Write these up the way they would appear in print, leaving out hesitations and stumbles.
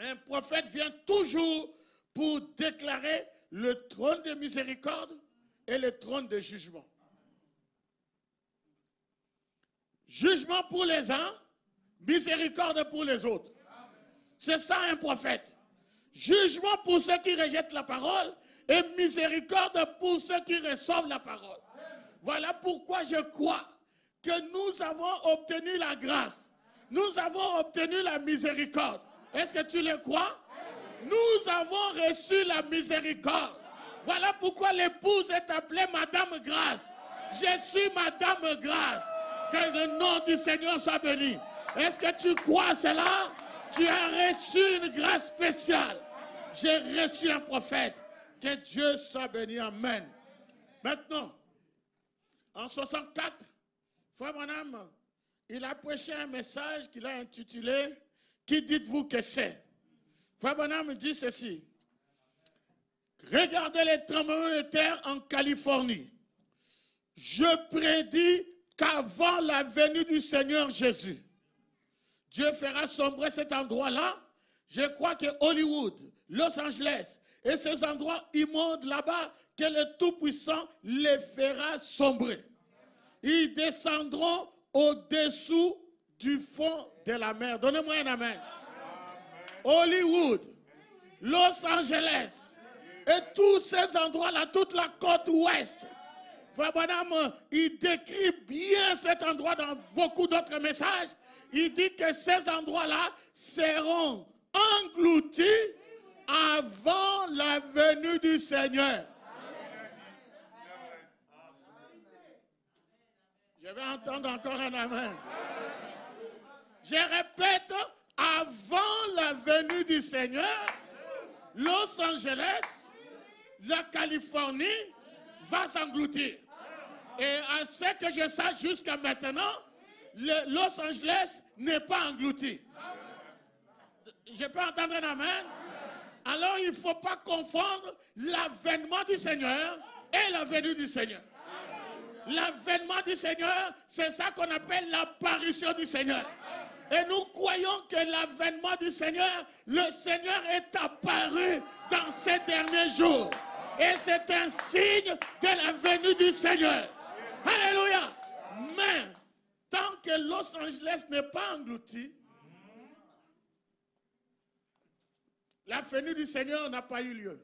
un prophète vient toujours pour déclarer le trône de miséricorde et le trône de jugement. Jugement pour les uns, miséricorde pour les autres. C'est ça un prophète. Jugement pour ceux qui rejettent la parole et miséricorde pour ceux qui reçoivent la parole. Voilà pourquoi je crois que nous avons obtenu la grâce. Nous avons obtenu la miséricorde. Est-ce que tu le crois? Nous avons reçu la miséricorde. Voilà pourquoi l'épouse est appelée Madame Grâce. Je suis Madame Grâce. Que le nom du Seigneur soit béni. Est-ce que tu crois cela? Tu as reçu une grâce spéciale. J'ai reçu un prophète. Que Dieu soit béni. Amen. Maintenant, en 64, Frère Branham, il a prêché un message qu'il a intitulé « Qui dites-vous que c'est ?» Frère Branham dit ceci. Regardez les tremblements de terre en Californie. Je prédis qu'avant la venue du Seigneur Jésus, Dieu fera sombrer cet endroit-là. Je crois que Hollywood, Los Angeles et ces endroits immondes là-bas, que le Tout-Puissant les fera sombrer. Ils descendront au-dessous du fond de la mer. Donnez-moi un amen. Hollywood, Los Angeles et tous ces endroits-là, toute la côte ouest. Frère Branham, il décrit bien cet endroit dans beaucoup d'autres messages. Il dit que ces endroits-là seront engloutis avant la venue du Seigneur. Je vais entendre encore un amen. Je répète, avant la venue du Seigneur, Los Angeles, la Californie va s'engloutir. Et à ce que je sache jusqu'à maintenant, Los Angeles n'est pas englouti. Je peux entendre un amen? Alors il ne faut pas confondre l'avènement du Seigneur et la venue du Seigneur. L'avènement du Seigneur, c'est ça qu'on appelle l'apparition du Seigneur. Et nous croyons que l'avènement du Seigneur, le Seigneur est apparu dans ces derniers jours. Et c'est un signe de la venue du Seigneur. Alléluia. Mais tant que Los Angeles n'est pas englouti, la venue du Seigneur n'a pas eu lieu.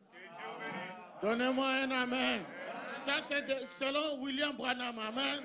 Donnez-moi un amen. Ça, c'est selon William Branham. Amen.